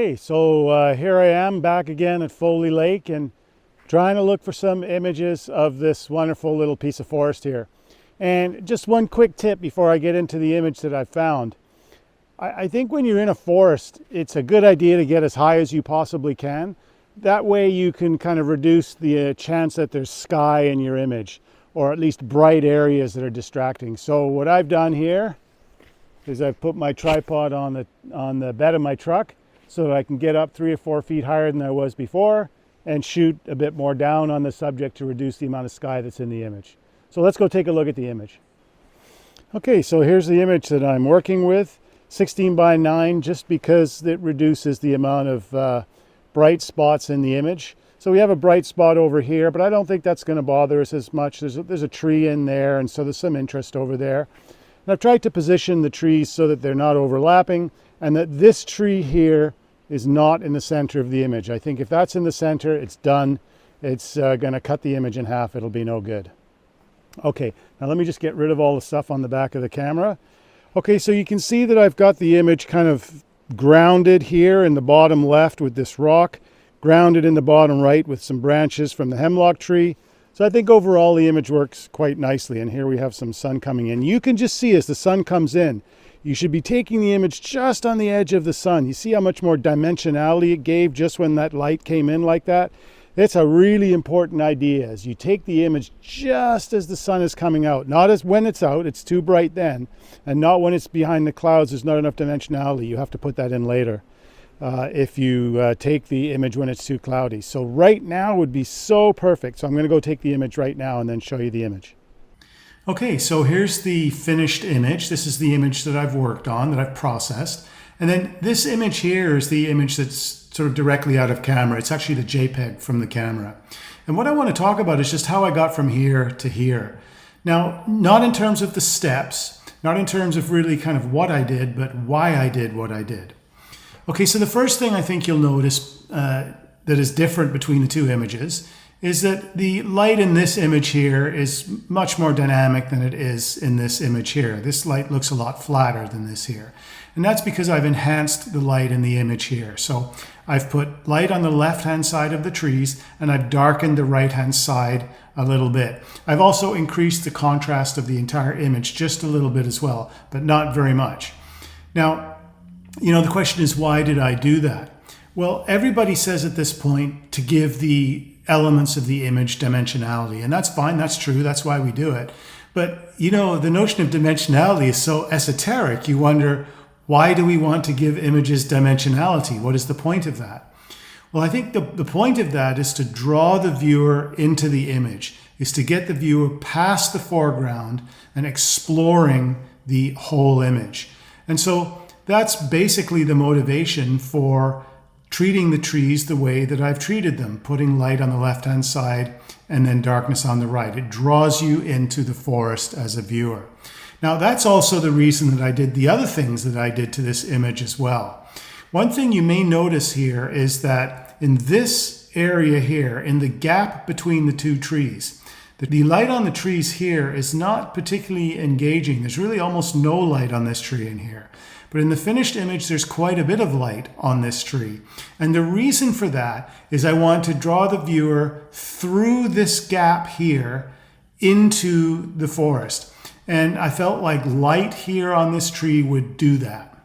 Okay, so here I am back again at Foley Lake and trying to look for some images of this wonderful little piece of forest here. And just one quick tip before I get into the image that I found. I think when you're in a forest, it's a good idea to get as high as you possibly can. That way you can kind of reduce the chance that there's sky in your image, or at least bright areas that are distracting. So what I've done here is I've put my tripod on the bed of my truck so that I can get up 3 or 4 feet higher than I was before and shoot a bit more down on the subject to reduce the amount of sky that's in the image. So let's go take a look at the image. Okay, so here's the image that I'm working with, 16 by 9, just because it reduces the amount of bright spots in the image. So we have a bright spot over here, but I don't think that's going to bother us as much. There's a tree in there, and so there's some interest over there. And I've tried to position the trees so that they're not overlapping, and that this tree here is not in the center of the image. I think if that's in the center, it's done. It's going to cut the image in half. It'll be no good. Okay, now let me just get rid of all the stuff on the back of the camera. Okay, so you can see that I've got the image kind of grounded here in the bottom left with this rock, grounded in the bottom right with some branches from the hemlock tree. So I think overall the image works quite nicely. And here we have some sun coming in. You can just see as the sun comes in, you should be taking the image just on the edge of the sun. You see how much more dimensionality it gave just when that light came in like that? It's a really important idea, as you take the image just as the sun is coming out. Not as when it's out, it's too bright then, and not when it's behind the clouds, there's not enough dimensionality. You have to put that in later if you take the image when it's too cloudy. So right now would be so perfect. So I'm going to go take the image right now and then show you the image. Okay, so here's the finished image. This is the image that I've worked on, that I've processed. And then this image here is the image that's sort of directly out of camera. It's actually the JPEG from the camera. And what I want to talk about is just how I got from here to here. Now, not in terms of the steps, not in terms of really kind of what I did, but why I did what I did. Okay, so the first thing I think you'll notice that is different between the two images is that the light in this image here is much more dynamic than it is in this image here. This light looks a lot flatter than this here. And that's because I've enhanced the light in the image here. So I've put light on the left-hand side of the trees, and I've darkened the right-hand side a little bit. I've also increased the contrast of the entire image just a little bit as well, but not very much. Now, you know, the question is, why did I do that? Well, everybody says at this point to give the elements of the image dimensionality, and that's fine, that's true, that's why we do it. But, you know, the notion of dimensionality is so esoteric, you wonder, why do we want to give images dimensionality? What is the point of that? Well, I think the point of that is to draw the viewer into the image, is to get the viewer past the foreground and exploring the whole image. And so that's basically the motivation for treating the trees the way that I've treated them, putting light on the left-hand side and then darkness on the right. It draws you into the forest as a viewer. Now, that's also the reason that I did the other things that I did to this image as well. One thing you may notice here is that in this area here, in the gap between the two trees, the light on the trees here is not particularly engaging. There's really almost no light on this tree in here. But in the finished image, there's quite a bit of light on this tree. And the reason for that is I want to draw the viewer through this gap here into the forest. And I felt like light here on this tree would do that.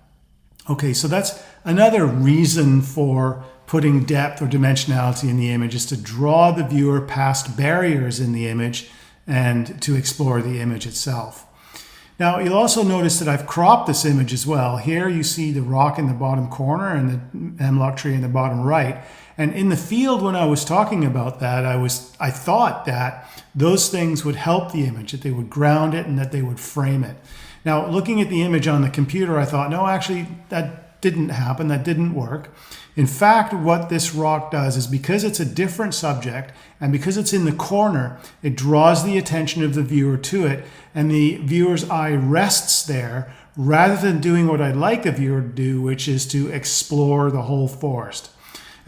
Okay, so that's another reason for putting depth or dimensionality in the image, is to draw the viewer past barriers in the image and to explore the image itself. Now, you'll also notice that I've cropped this image as well. Here you see the rock in the bottom corner and the hemlock tree in the bottom right. And in the field, when I was talking about that, I thought that those things would help the image, that they would ground it and that they would frame it. Now, looking at the image on the computer, I thought, no, actually, that didn't happen. That didn't work. In fact, what this rock does is, because it's a different subject and because it's in the corner, it draws the attention of the viewer to it, and the viewer's eye rests there rather than doing what I'd like the viewer to do, which is to explore the whole forest.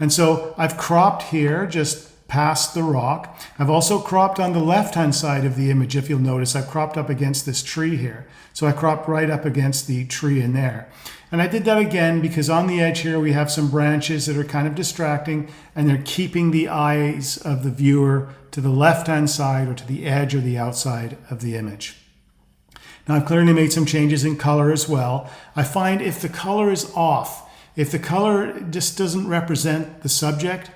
And so I've cropped here just past the rock. I've also cropped on the left-hand side of the image. If you'll notice, I've cropped up against this tree here. So I cropped right up against the tree in there. And I did that again because on the edge here we have some branches that are kind of distracting, and they're keeping the eyes of the viewer to the left-hand side or to the edge or the outside of the image. Now I've clearly made some changes in color as well. I find if the color is off, if the color just doesn't represent the subject,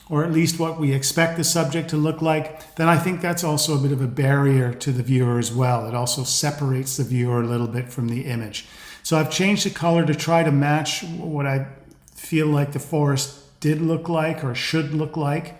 or at least what we expect the subject to look like, then I think that's also a bit of a barrier to the viewer as well. It also separates the viewer a little bit from the image. So I've changed the color to try to match what I feel like the forest did look like or should look like,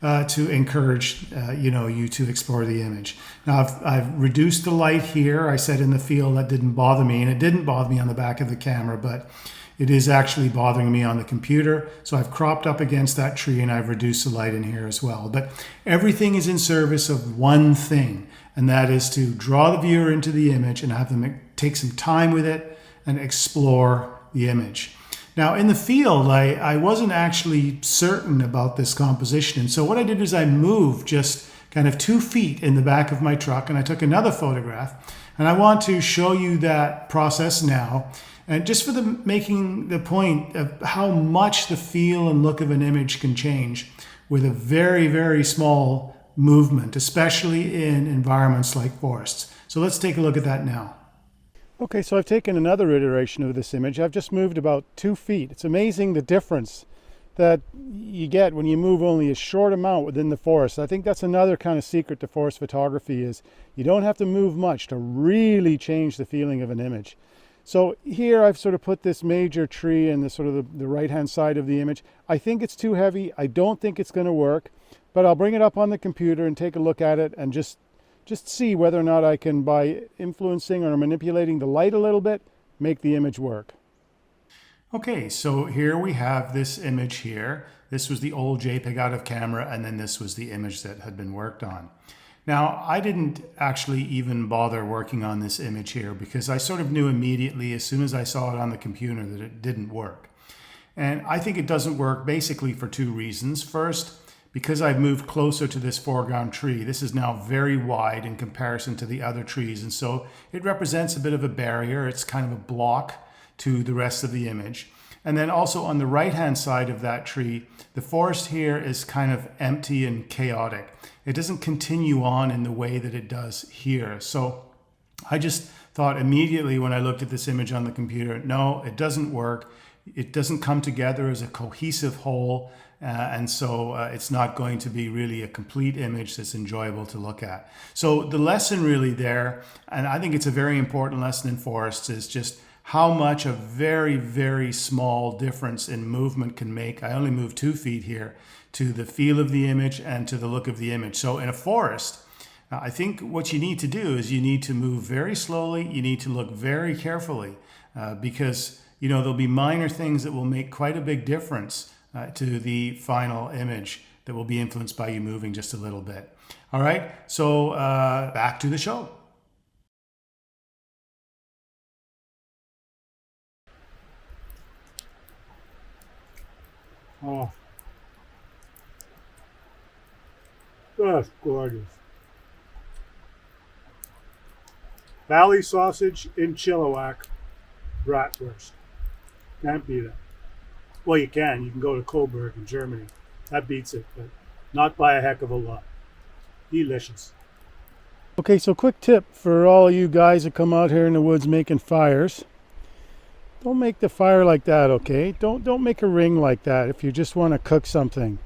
to encourage you to explore the image. Now I've reduced the light here. I said in the field that didn't bother me, and it didn't bother me on the back of the camera, but it is actually bothering me on the computer. So I've cropped up against that tree and I've reduced the light in here as well. But everything is in service of one thing, and that is to draw the viewer into the image and have them take some time with it and explore the image. Now in the field, I wasn't actually certain about this composition. And so what I did is I moved just kind of 2 feet in the back of my truck and I took another photograph. And I want to show you that process now. And just for making the point of how much the feel and look of an image can change with a very, very small movement, especially in environments like forests. So let's take a look at that now. Okay, so I've taken another iteration of this image. I've just moved about 2 feet. It's amazing the difference that you get when you move only a short amount within the forest. I think that's another kind of secret to forest photography, is you don't have to move much to really change the feeling of an image. So here I've sort of put this major tree in the sort of the right-hand side of the image. I think it's too heavy. I don't think it's going to work, but I'll bring it up on the computer and take a look at it and just see whether or not I can, by influencing or manipulating the light a little bit, make the image work. Okay, so here we have this image here. This was the old JPEG out of camera, and then this was the image that had been worked on. Now, I didn't actually even bother working on this image here because I sort of knew immediately as soon as I saw it on the computer that it didn't work. And I think it doesn't work basically for 2 reasons. First, because I've moved closer to this foreground tree, this is now very wide in comparison to the other trees. And so it represents a bit of a barrier. It's kind of a block to the rest of the image. And then also on the right-hand side of that tree, the forest here is kind of empty and chaotic. It doesn't continue on in the way that it does here. So I just thought immediately when I looked at this image on the computer, no, it doesn't work. It doesn't come together as a cohesive whole. And so it's not going to be really a complete image that's enjoyable to look at. So the lesson really there, and I think it's a very important lesson in forests, is just how much a very, very small difference in movement can make. I only moved 2 feet here, to the feel of the image and to the look of the image. So in a forest, I think what you need to do is you need to move very slowly. You need to look very carefully because there'll be minor things that will make quite a big difference to the final image that will be influenced by you moving just a little bit. All right, so back to the show. Oh, that's gorgeous. Valley sausage in Chilliwack, bratwurst. Can't beat it. Well, you can. You can go to Coburg in Germany. That beats it, but not by a heck of a lot. Delicious. Okay, so quick tip for all you guys that come out here in the woods making fires. Don't make the fire like that, okay? Don't make a ring like that if you just want to cook something.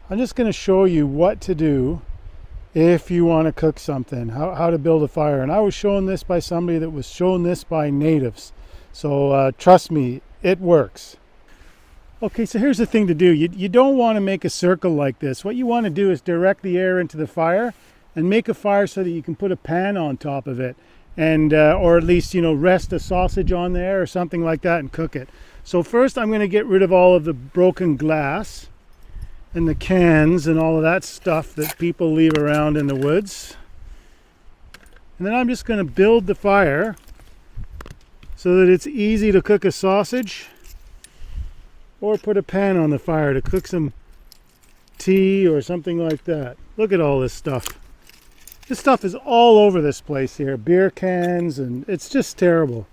I'm just going to show you what to do if you want to cook something, how to build a fire. And I was shown this by somebody that was shown this by natives. So trust me, it works. Okay, so here's the thing to do. You don't want to make a circle like this. What you want to do is direct the air into the fire and make a fire so that you can put a pan on top of it. And or at least rest a sausage on there or something like that and cook it. So first I'm going to get rid of all of the broken glass and the cans and all of that stuff that people leave around in the woods. And then I'm just going to build the fire so that it's easy to cook a sausage or put a pan on the fire to cook some tea or something like that. Look at all this stuff. This stuff is all over this place here. Beer cans, and it's just terrible.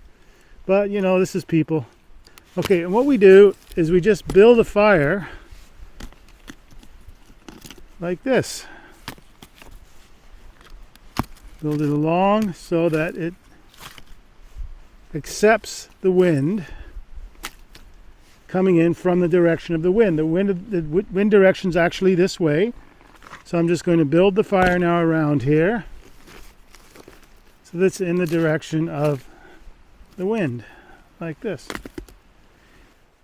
But, this is people. Okay, and what we do is we just build a fire like this. Build it along so that it accepts the wind coming in from the direction of the wind. The wind direction is actually this way. So I'm just going to build the fire now around here so that's in the direction of the wind, like this.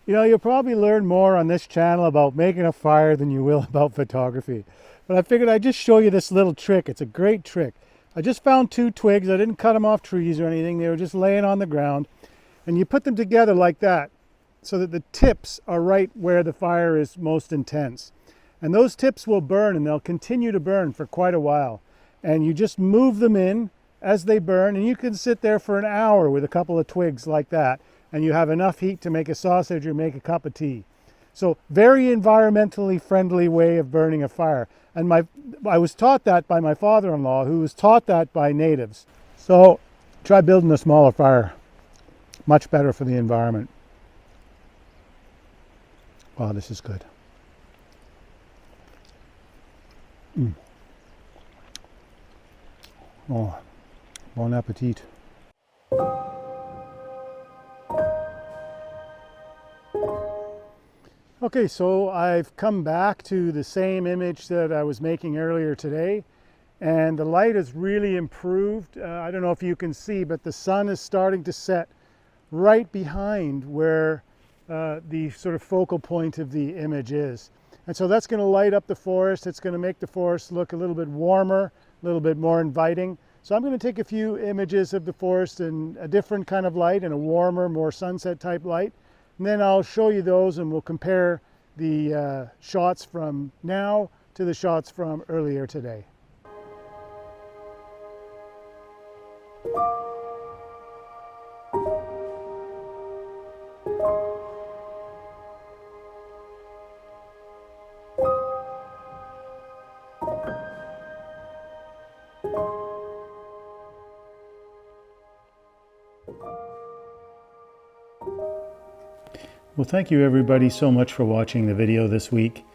You know, you'll probably learn more on this channel about making a fire than you will about photography. But I figured I'd just show you this little trick. It's a great trick. I just found 2 twigs. I didn't cut them off trees or anything. They were just laying on the ground. And you put them together like that so that the tips are right where the fire is most intense. And those tips will burn, and they'll continue to burn for quite a while. And you just move them in as they burn, and you can sit there for an hour with a couple of twigs like that, and you have enough heat to make a sausage or make a cup of tea. So very environmentally friendly way of burning a fire. And I was taught that by my father-in-law, who was taught that by natives. So try building a smaller fire. Much better for the environment. Wow, this is good. Oh, bon appetit. Okay, so I've come back to the same image that I was making earlier today, and the light has really improved. I don't know if you can see, but the sun is starting to set right behind where the sort of focal point of the image is. And so that's going to light up the forest. It's going to make the forest look a little bit warmer, a little bit more inviting. So I'm going to take a few images of the forest in a different kind of light, in a warmer, more sunset type light. And then I'll show you those, and we'll compare the shots from now to the shots from earlier today. Well, thank you everybody so much for watching the video this week.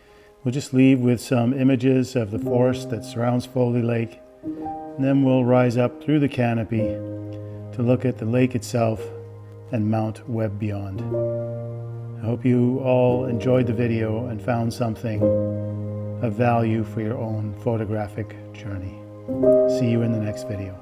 We'll just leave with some images of the forest that surrounds Foley Lake, and then we'll rise up through the canopy to look at the lake itself and Mount Webb beyond. I hope you all enjoyed the video and found something of value for your own photographic journey. See you in the next video.